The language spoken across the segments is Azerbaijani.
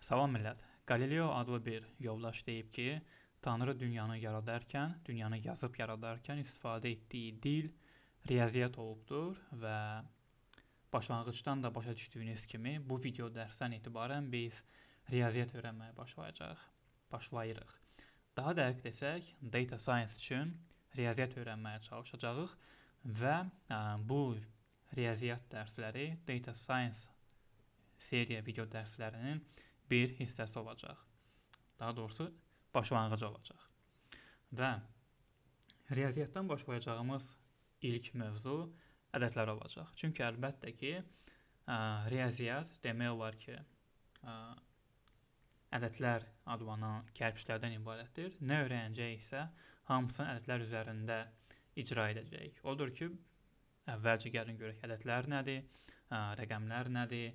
Salam millət. Galileo adlı bir yoldaş deyib ki, Tanrı dünyanı yaradarkən, dünyanı yazıb yaradarkən istifadə etdiyi dil riyaziyyat olubdur və başlanğıcdan da başa düşdüyünüz kimi bu video dərsdən etibarən biz riyaziyyat öyrənməyə başlayırıq. Daha dəqiq desək, data science üçün riyaziyyat öyrənməyə çalışacağıq və bu riyaziyyat dərsləri data science seriya video dərslərinin bir hissəsi olacaq. Daha doğrusu başlanğıcı olacaq. Və riyaziyyatdan başlayacağımız ilk mövzu ədədlər olacaq. Çünki əlbəttə ki, riyaziyyat demək olar ki, ədədlər adlanan kərpiclərdən ibarətdir. Nə öyrənəcəksə, hamısını ədədlər üzərində icra edəcəyik. Odur ki, əvvəlcə gəlin görək ədədlər nədir, rəqəmlər nədir,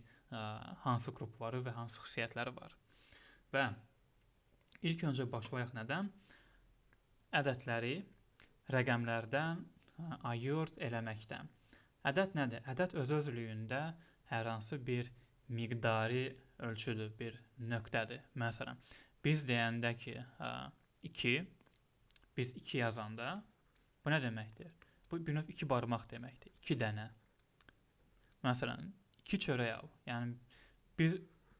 hansı qrupları və hansı xüsusiyyətləri var. Və ilk öncə başlayaq nədən? Ədədləri rəqəmlərdən ayırd eləməkdən. Ədəd nədir? Ədəd öz-özlüyündə hər hansı bir miqdari ölçüdür, bir nöqtədir. Məsələn, biz deyəndə ki, 2, biz 2 yazanda bu nə deməkdir? Bu bir növ 2 barmaq deməkdir, 2 dənə. Məsələn, 2 çörək al. Yəni,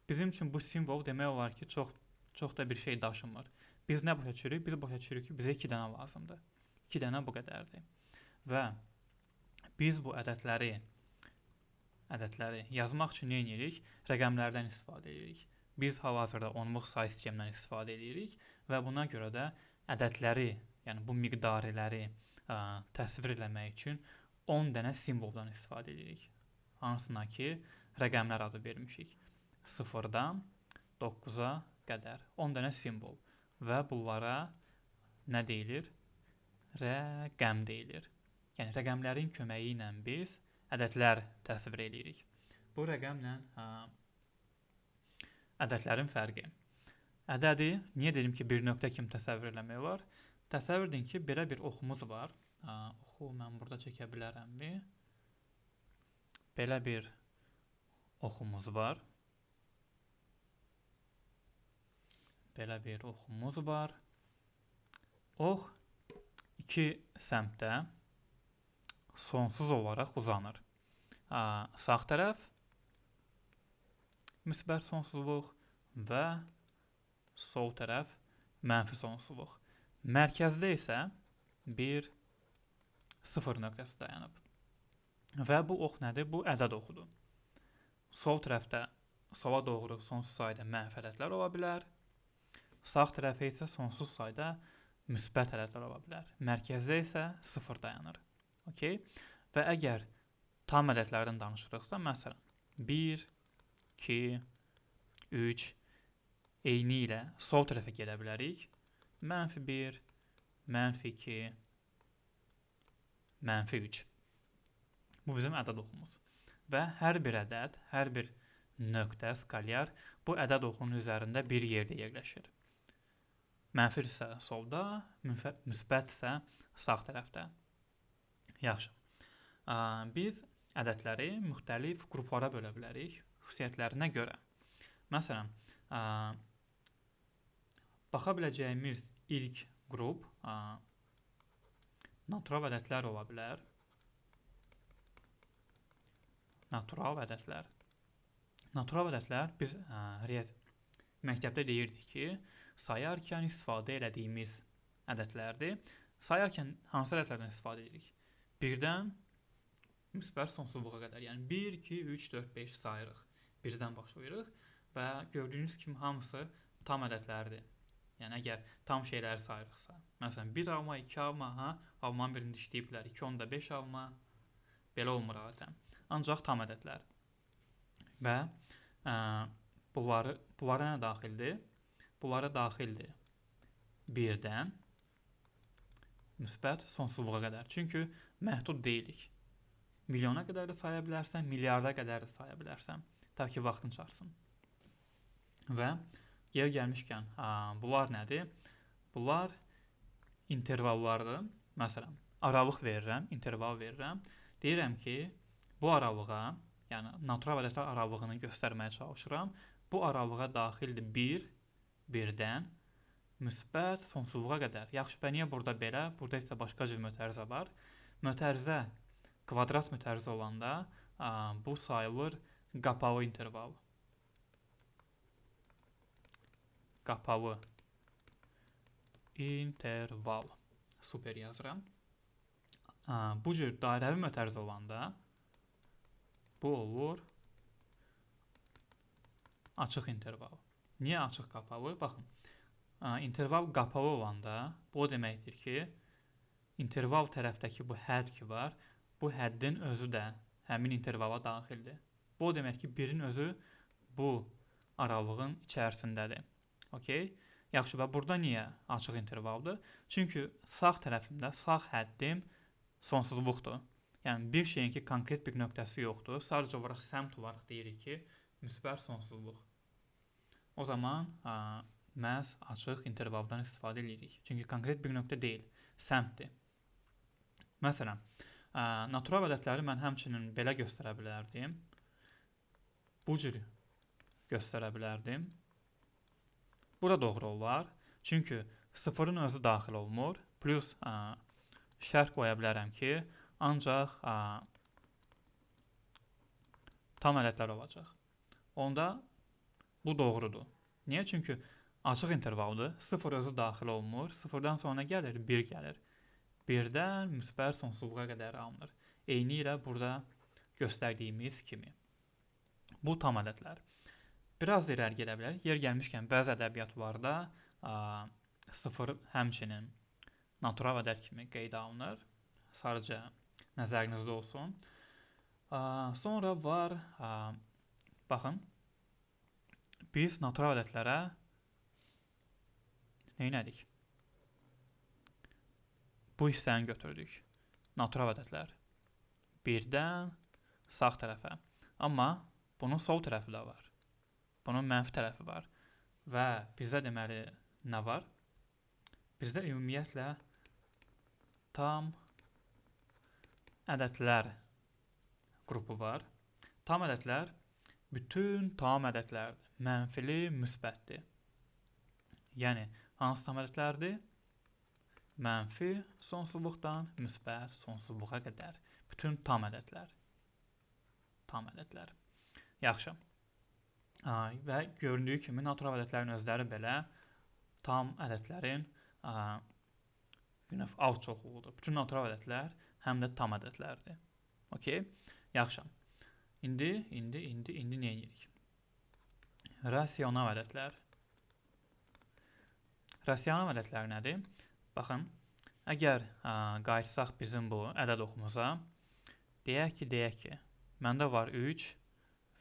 bizim üçün bu simvol demək olar ki, çox da bir şey daşımır. Biz nə başa düşürük? Biz başa düşürük ki, bizə 2 dənə lazımdır. 2 dənə bu qədərdir. Və biz bu ədədləri yazmaq üçün nə edirik? Rəqəmlərdən istifadə edirik. Biz hal-hazırda onluq say sistemindən istifadə edirik və buna görə də ədədləri, yəni bu miqdariləri təsvir eləmək üçün 10 dənə simvoldan istifadə edirik. Hansına ki, rəqəmlər adı vermişik. 0-dan 9-a qədər 10 dənə simvol və bunlara nə deyilir? Rəqəm deyilir. Yəni, rəqəmlərin köməyi ilə biz ədədlər təsvir edirik. Bu rəqəmlə ədədlərin fərqi. Ədədi, niyə dedim ki, bir nöqtə kimi təsəvvür eləmək var? Təsəvvür edin ki, belə bir oxumuz var. Oxu mən burada çəkə bilərəmmi? Belə bir oxumuz var. Belə bir oxumuz var. Ox 2 səmtdə sonsuz olaraq uzanır. Sağ tərəf müsbət sonsuzluq və sol tərəf mənfi sonsuzluq. Mərkəzdə isə bir 0 nöqtəsi dayanıb. Və bu ox nədir? Bu ədəd oxudur. Sol tərəfdə sola doğru sonsuz sayda mənfi ədədlər ola bilər. Sağ tərəfə isə sonsuz sayda müsbət ədədlər ola bilər. Mərkəzdə isə 0 dayanır. Okay? Və əgər tam ədədlərdən danışırıqsa, məsələn, 1, 2, 3 eyni ilə sol tərəfə gedə bilərik. -1, -2, -3. Bu bizim ədəd oxumuz. Və hər bir ədəd, hər bir nöqtə, skalyar bu ədəd oxunun üzərində bir yerdə yerləşir. Mənfi isə solda, müsbət isə sağ tərəfdə. Yaxşı. Biz ədədləri müxtəlif qruplara bölə bilərik, xüsusiyyətlərinə görə. Məsələn, baxa biləcəyimiz ilk qrup natural ədədlər ola bilər. Natural ədədlər. Natural ədədlər biz məktəbdə deyirdik ki, sayarkən istifadə elədiyimiz ədədlərdir. Sayarkən hansı ədədlərdən istifadə edirik? 1-dən müsbət sonsuzluğa qədər. Yəni 1, 2, 3, 4, 5 sayırıq. 1-dən başlayırıq və gördüyünüz kimi hamısı tam ədədlərdir. Yəni əgər tam şeyləri sayırıqsa. Məsələn, 1 alma, 2 alma, almanın birini dişləyiblər, 2 onda 5 alma. Belə olmur adətən. Ancaq tam ədədlər. Və bunlara nə daxildir? Bunlara daxildir 1-dən müsbət sonsuzluğa qədər. Çünki məhdud deyilik. Milyona qədər də saya bilərsən, milyarda qədər də saya bilərsən. Ta ki, vaxtın çatsın. Və yer gəlmişkən, bunlar nədir? Bunlar intervallardır. Məsələn, aralıq verirəm, interval verirəm. Deyirəm ki, bu aralığa, yəni natural ədədlər aralığını göstərməyə çalışıram Bu aralığa daxildir 1, 1-dən müsbət sonsuzluğa qədər. Yaxşı, bə niyə burada belə? Burada isə başqa cür mötərizə var. Mötərizə kvadrat mötərizə olanda bu sayılır qapalı interval. Qapalı interval. Super yazıram. Bu cür dairəvi mötərizə olanda bu olur açıq interval. Niyə açıq qapalı? Baxın, interval qapalı olanda bu o deməkdir ki, interval tərəfdəki bu hədd ki var, bu həddin özü də həmin intervala daxildir. Bu o demək ki, birin özü bu aralığın içərisindədir. Okay? Yaxşı, və burada niyə açıq intervaldır? Çünki sağ tərəfimdə sağ həddim sonsuzluqdur. Yəni, bir şeyin ki, konkret bir nöqtəsi yoxdur. Sadəcə olaraq səmt olaraq deyirik ki, müsbət sonsuzluq. O zaman məhz açıq intervaldan istifadə edirik. Çünki konkret bir nöqtə deyil, səmtdir. Məsələn, natural ədədləri mən həmçinin belə göstərə bilərdim. Bu cür göstərə bilərdim. Burada doğru olar. Çünki sıfırın özü daxil olmur. Plus şərt qoya bilərəm ki, ancaq tam ədədlər olacaq. Onda bu doğrudur. Niyə? Çünki açıq intervaldır. Sıfır özü daxil olmur. Sıfırdan sonra gəlir? 1 gəlir. 1-dən müsbət sonsuzluğa qədər alınır. Eyni ilə burada göstərdiyimiz kimi. Bu tam ədədlər. Biraz da irəli gedə bilər. Yer gəlmişkən bəzi ədəbiyyatlarda sıfır həmçinin natural ədəd kimi qeydə alınır. Sadəcə nəzərinizdə olsun. Sonra var, baxın, biz natural ədədlərə neynədik? Bu hissəni götürdük. Natural ədədlər 1-dən sağ tərəfə. Amma bunun sol tərəfi də var. Bunun mənfi tərəfi var. Və bizdə deməli nə var? Bizdə ümumiyyətlə tam ədədlər qrupu var. Tam ədədlər bütün tam ədədlərdir. Mənfili, müsbətdir. Yəni, hansı tam ədədlərdir? Mənfi sonsuzluqdan müsbət sonsuzluğa qədər. Bütün tam ədədlər. Tam ədədlər. Yaxşı. Və göründüyü kimi natural ədədlərin özləri belə tam ədədlərin az çoxluğudur. Bütün natural ədədlər həm də tam ədədlərdir. Okay? Yaxşı. İndi nə edirik? Rasional ədədlər. Rasional ədədlər nədir? Baxın, əgər qayıtsaq bizim bu ədəd oxumuza, deyək ki, məndə var 3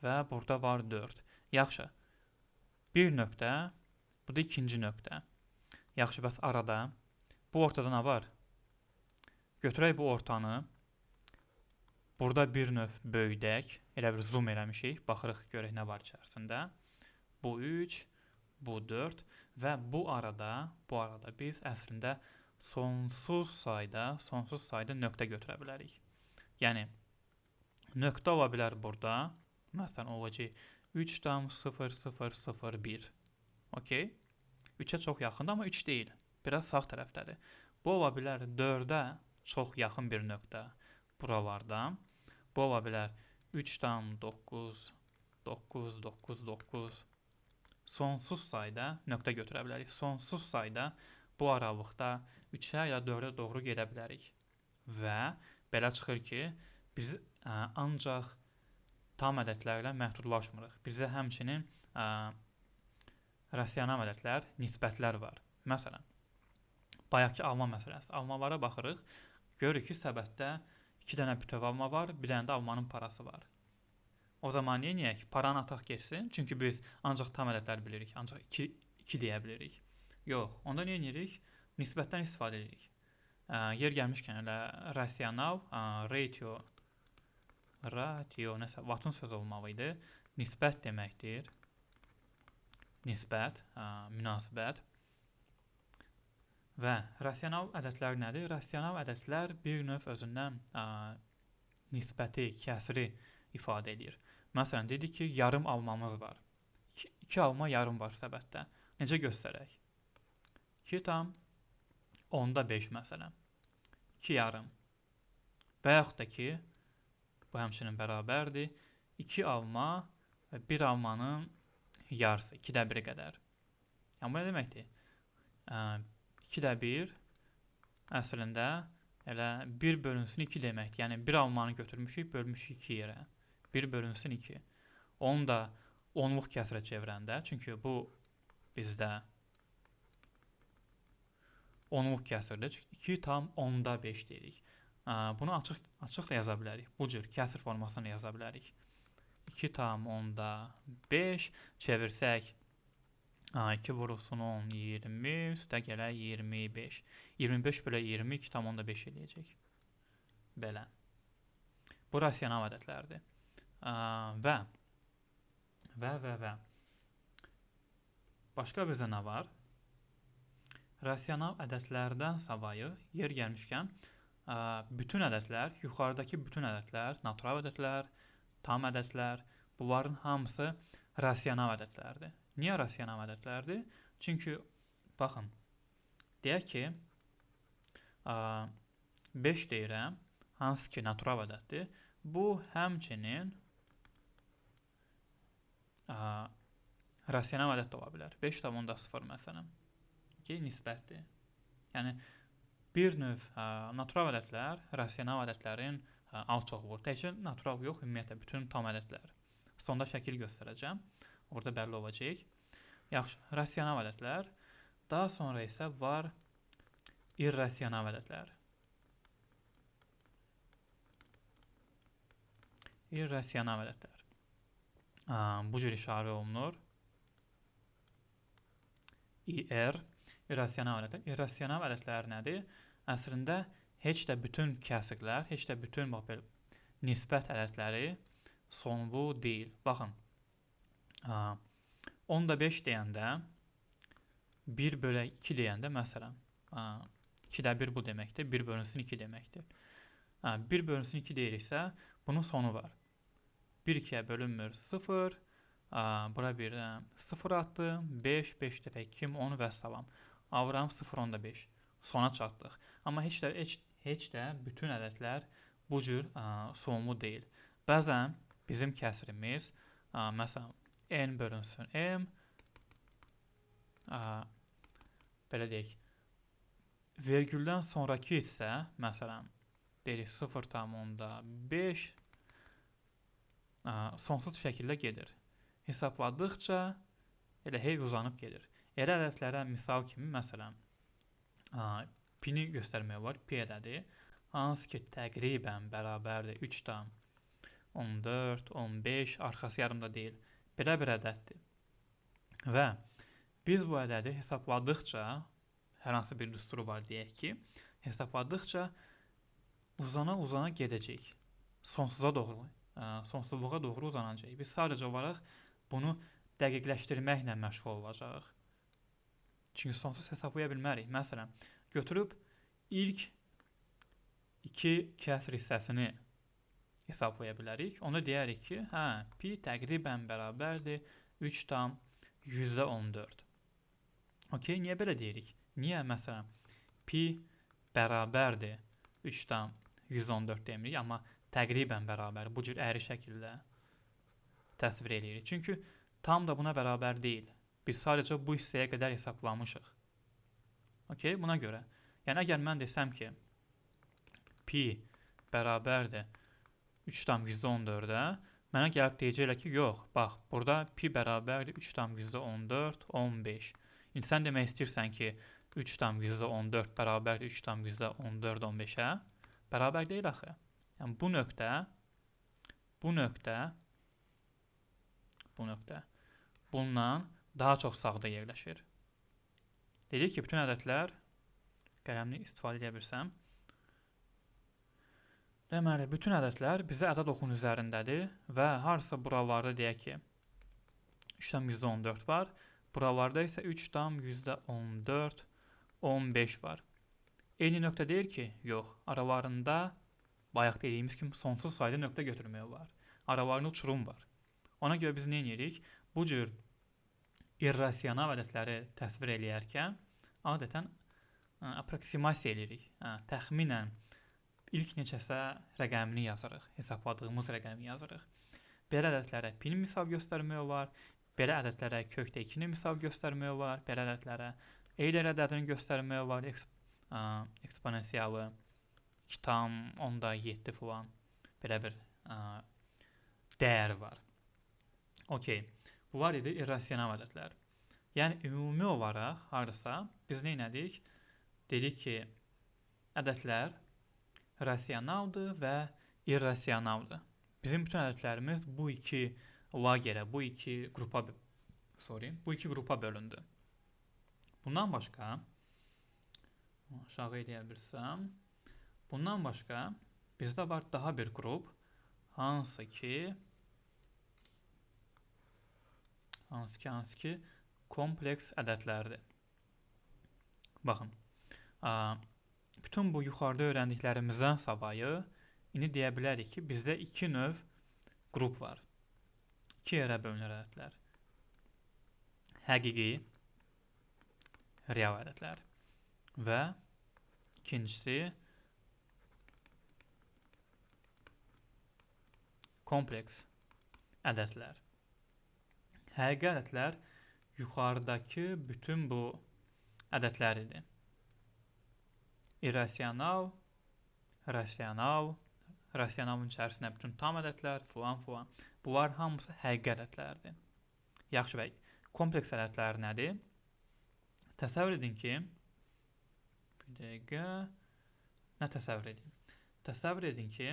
və burada var 4. Yaxşı, bir nöqtə, bu da ikinci nöqtə. Yaxşı, bəs arada, bu ortada nə var? Götürək bu ortanı, burada bir növ böyüdək, elə bir zoom eləmişik, baxırıq, görək nə var içərisində. Bu 3, bu 4 və bu arada biz əslində sonsuz sayda nöqtə götürə bilərik. Yəni, nöqtə ola bilər burada, məsələn, olacaq 3,0001. Okay? 3-ə çox yaxındır, amma 3 deyil. Biraz sağ tərəfdədir. Bu ola bilər 4-ə çox yaxın bir nöqtə buralarda. Bu ola bilər 3,99999. Sonsuz sayda nöqtə götürə bilərik. Sonsuz sayda bu aralıqda 3-ə ya 4-ə doğru gedə bilərik. Və belə çıxır ki, biz ancaq tam ədədlərlə məhdudlaşmırıq. Bizə həmçinin rasional ədədlər, nisbətlər var. Məsələn, bayaqki alma məsələsi. Almalara baxırıq, görürük ki, səbətdə 2 dənə bütöv alma var, bir dənə də almanın parası var. O zaman neyək? Paranı ataq geçsin. Çünki biz ancaq tam ədədlər bilirik. Ancaq 2 deyə bilirik. Yox. Onda neyək? Nisbətdən istifadə edirik. Yer gəlmişkən elə rasional, ratio, nəsə, Wattın sözü olmalı idi. Nisbət deməkdir. Nisbət, münasibət. Və rasional ədədlər nədir? Rasional ədədlər bir növ özündən nisbəti, kəsiri ifadə edir. Məsələn, dedik ki, yarım almamız var. 2 alma yarım var səbətdə. Necə göstərək? 2 tam 10-da 5 məsələn. 2 yarım. Və yaxud da ki, bu həmçinin bərabərdir. 2 alma və 1 almanın yarısı, 2də 1 qədər. Yəni, bu nə deməkdir? 2də 1 əslində elə 1 bölünsün 2 deməkdir. Yəni, 1 almanı götürmüşük, bölmüşük 2 yerə. 1 bölünsün 2. Onu da onluq kəsrə çevirəndə, çünki bu bizdə onluq kəsirdir. 2 tam 10-da 5 deyirik. Bunu açıq da yaza bilərik. Bu cür kəsir formasını yaza bilərik. 2 tam 10-da 5 çevirsək 2 vurulsun 10, 20, üstə gələ 25. 25 bölə 20, 2 tam 10-da 5 eləyəcək. Belə. Bu rasional ədədlərdir. Və başqa bizə nə var? Rasional ədədlərdən savayı yer gəlmişkən bütün ədədlər, yuxarıdakı bütün ədədlər, natural ədədlər, tam ədədlər, bunların hamısı rasional ədədlərdir. Niyə rasional ədədlərdir? Çünki, baxın, deyək ki, 5 deyirəm, hansı ki, natural ədəddir. Bu, həmçinin rasional ədəd də ola bilər. 5,0 məsələn. Nisbətdir. Yəni, bir növ natural ədədlər rasional ədədlərin alçoğudur. Təkcə natural yox, ümumiyyətlə, bütün tam ədədlər. Sonda şəkil göstərəcəm. Orada bəlli olacaq. Yaxşı, rasional ədədlər. Daha sonra isə var irrasional ədədlər. İrrasional ədədlər. Bu cür işarə olunur. İr, irrasional ədədlər. İrrasional ədədlər nədir? Əslində, heç də bütün kəsirlər, heç də bütün nisbət ədədləri sonlu deyil. Baxın, 10-da 5 deyəndə, 1 bölə 2 deyəndə, məsələn, 2də 1 bu deməkdir, 1 bölünsün 2 deməkdir. 1 bölünsün 2 deyiriksə, bunun sonu var. 1 2-yə bölünmür 0, bura bir 0 atdı, 5, 5 dəfə 2, 10 və salam. Avuram 0, 10-da 5. Sona çatdıq. Amma heç də bütün ədədlər bu cür sonlu deyil. Bəzən bizim kəsirimiz, məsələn, n bölünsün m, belə deyək, vergüldən sonraki isə, məsələn, deyirik 0,5 sonsuz şəkildə gedir. Hesabladıqca elə hey uzanıb gedir. Elə ədədlərə misal kimi, məsələn, pi-ni göstərmək var, pi ədədi, hansı ki, təqribən bərabərdir 3,14, 15, arxası yarımda deyil. Belə bir ədəddir. Və biz bu ədədi hesabladıqca, hər hansı bir düsturu var deyək ki, hesabladıqca uzana gedəcək. Sonsuzluğa doğru uzanacaq. Biz sadəcə olaraq bunu dəqiqləşdirməklə məşğul olacaq. Çünki sonsuz hesablaya bilmərik. Məsələn, götürüb ilk 2 kəsr hissəsini hesablaya bilərik. Onu deyərik ki, pi təqribən bərabərdir 3,14. Okey, niyə belə deyirik? Niyə, məsələn, pi bərabərdir 3,114 demirik, amma təqribən bərabər, bu cür əyri şəkildə təsvir edirik. Çünki tam da buna bərabər deyil. Biz sadəcə bu hissəyə qədər hesablamışıq. Okey, buna görə. Yəni, əgər mən desəm ki, pi bərabərdir 3,114-ə, mənə gəlib deyəcəklər ki, yox, bax, burada pi bərabərdir 3,114, 15. İndi sən demək istəyirsən ki, 3,114 bərabərdir 3,114, 15-ə, bərabər deyil axı. Yəni, bu nöqtə bundan daha çox sağda yerləşir. Dedik ki, bütün ədədlər, qələmini istifadə edə bilsəm, deməli, bütün ədədlər bizə ədəd oxun üzərindədir və harasa buralarda deyək ki, 3,14 var, buralarda isə 3,14, 15 var. Eyni nöqtə deyir ki, yox, aralarında bayaq dediyimiz kimi sonsuz sayda nöqtə götürmək var. Aralarında uçurum var. Ona görə biz nə edirik? Bu cür irrasional ədədləri təsvir eləyərkən adətən aproksimasiya edirik. Təxminən ilk neçəsə rəqəmini yazırıq, hesabladığımız rəqəmi yazırıq. Belə ədədlərə pin misal göstərmək olar, belə ədədlərə kökdə 2-ni misal göstərmək olar, belə ədədlərə Euler ədədini göstərmək olar, eksponensialı 2,7 falan belə bir dəyər var. Okey, bunlar idi irrasional ədədlər. Yəni, ümumi olaraq harasa biz nə edirik? Dedik ki, ədədlər rasionaldır və irrasionaldır. Bizim bütün ədədlərimiz bu iki lagerə, bu iki qrupa bölündü. Bundan başqa, aşağı eləyə bilsəm, bundan başqa bizdə var daha bir qrup, hansı ki kompleks ədədlərdir. Baxın, bütün bu yuxarıda öyrəndiklərimizdən savayı indi deyə bilərik ki, bizdə iki növ qrup var. İki yerə bölünür ədədlər. Həqiqi, real ədədlər və ikincisi kompleks ədədlər. Həqiqi ədədlər yuxarıdakı bütün bu ədədlər idi. İrrasional, rasional, rasionalın içərisinə bütün tam ədədlər, filan. Bunlar hamısı həqiqi ədədlərdir. Yaxşı bəy, kompleks ədədlər nədir? Təsəvvür edin ki, bir dəqiqə, nə təsəvvür edin? Təsəvvür edin ki,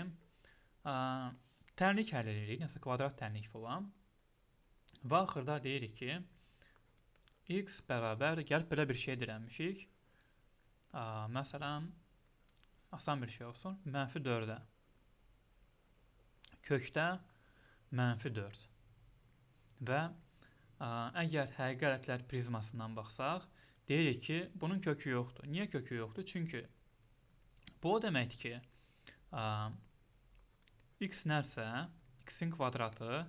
tənlik həll edirik, nəsə kvadrat tənlik filan və axırda deyirik ki, x bərabər, gəlib belə bir şey dirənmişik. Məsələn, asan bir şey olsun, -4-ə. Kökdə -4. Və əgər həqiqi ədədlər prizmasından baxsaq, deyirik ki, bunun kökü yoxdur. Niyə kökü yoxdur? Çünki bu o deməkdir ki, x nədirsə, x-in kvadratı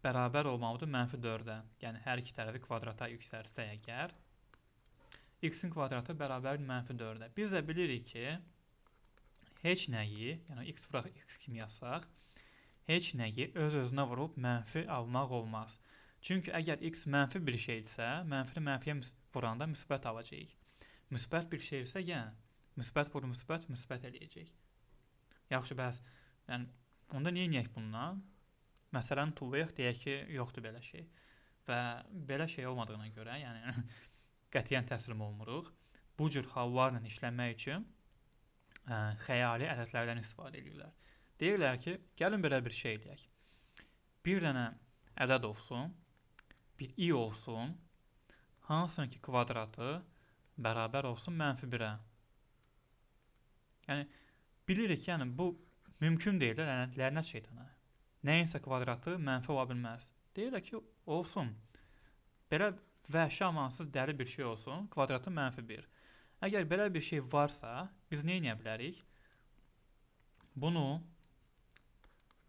bərabər olmalıdır -4-ə. Yəni, hər iki tərəfi kvadrata yüksəltsə əgər, x-in kvadratı bərabər -4-ə. Biz də bilirik ki, heç nəyi, yəni x vuraq x kimi yazsaq, heç nəyi öz-özünə vurub mənfi almaq olmaz. Çünki əgər x mənfi bir şeydirsə, mənfini mənfiyə vuranda müsbət alacaq. Müsbət bir şeydirsə, yəni, müsbət vurub müsbət eləyəcək. Yaxşı, bəs, yəni, onda niyə eləyək bundan? Məsələn, tullayaq, deyək ki, yoxdur belə şey. Və belə şey olmadığına görə, yəni, qətiyyən təslim olmuruq. Bu cür hallarla işləmək üçün xəyali ədədlərdən istifadə edirlər. Deyirlər ki, gəlin belə bir şey eləyək. Bir dənə ədəd olsun, bir i olsun, hansının ki kvadratı bərabər olsun -1-ə. Yəni, bilirik ki, yəni, bu mümkün deyil, lənət şeytana. Nəyinsə kvadratı mənfi ola bilməz. Deyirlər ki, olsun. Belə vəhşi amansız dəli bir şey olsun, kvadratı -1. Əgər belə bir şey varsa, biz nə edə bilərik? Bunu,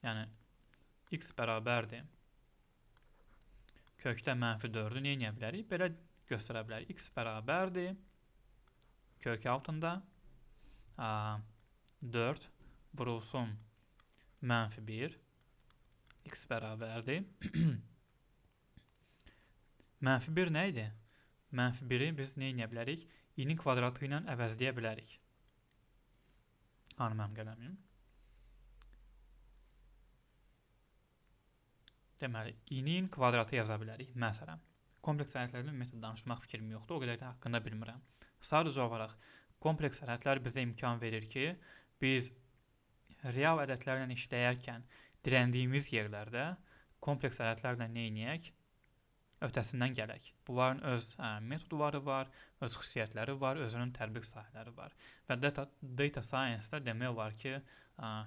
yəni, x bərabərdir. Kökdə -4-ü nə edə bilərik? Belə göstərə bilərik. X bərabərdir. Kök altında 4 vurulsun -1. X bərabərdir. -1 nə idi? -1-i biz nə edə bilərik? i-nin kvadratı ilə əvəzləyə bilərik. Hanı mənim qələmim? Deməli, i-nin kvadratı yaza bilərik. Məsələn, kompleks ədədlərlə ümumiyyətlə danışmaq fikrim yoxdur, o qədər də haqqında bilmirəm. Sadəcə olaraq, kompleks ədədlər bizə imkan verir ki, biz real ədədlərlə işləyərkən dirəndiyimiz yerlərdə kompleks ədədlərlə nə edək? Ötəsindən gələk. Bunların öz metodları var, öz xüsusiyyətləri var, özünün tətbiq sahələri var. Və data science-da demək olar ki,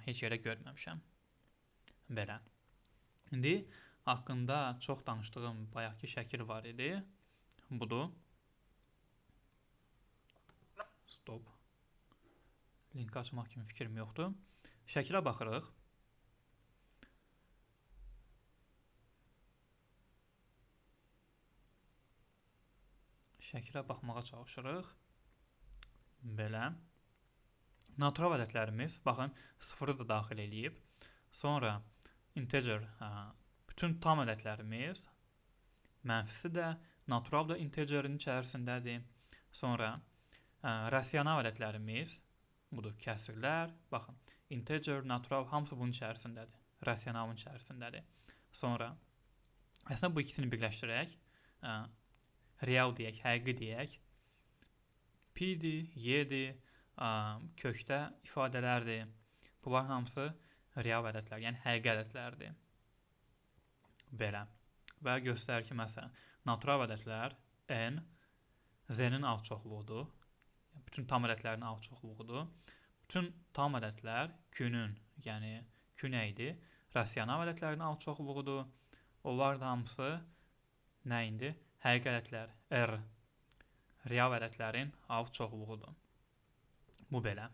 heç yerə görməmişəm. Belə. İndi haqqında çox danışdığım bayaqki şəkil var idi. Budur. Stop. Linki açmaq kimi fikrim yoxdur. Şəkilə baxırıq. şəkilə baxmağa çalışırıq. Belə. Natural ədədlərimiz, baxın, sıfırı da daxil eləyib. Sonra integer, bütün tam ədədlərimiz, mənfisi də, natural da integerin içərisindədir. Sonra rasional ədədlərimiz, budur, kəsrlər, baxın, integer, natural, hamısı bunun içərisindədir. Rasionalın içərisindədir. Sonra, əslində bu ikisini birləşdirək, real deyək, həqiqi deyək, pi-dir, y-dir, kökdə ifadələrdir. Bunlar hamısı real ədədlər, yəni həqiqi ədədlərdir. Belə. Və göstərir ki, məsələn, natural ədədlər n, z-nin alt çoxluğudur. Bütün tam ədədlərin alt çoxluğudur. Bütün tam ədədlər q-nin, yəni q neydir? Rasional ədədlərin alt çoxluğudur. Onlar da hamısı nə indi? Həqiqi ədədlər r, real ədədlərin alt çoxluğudur. Bu belə.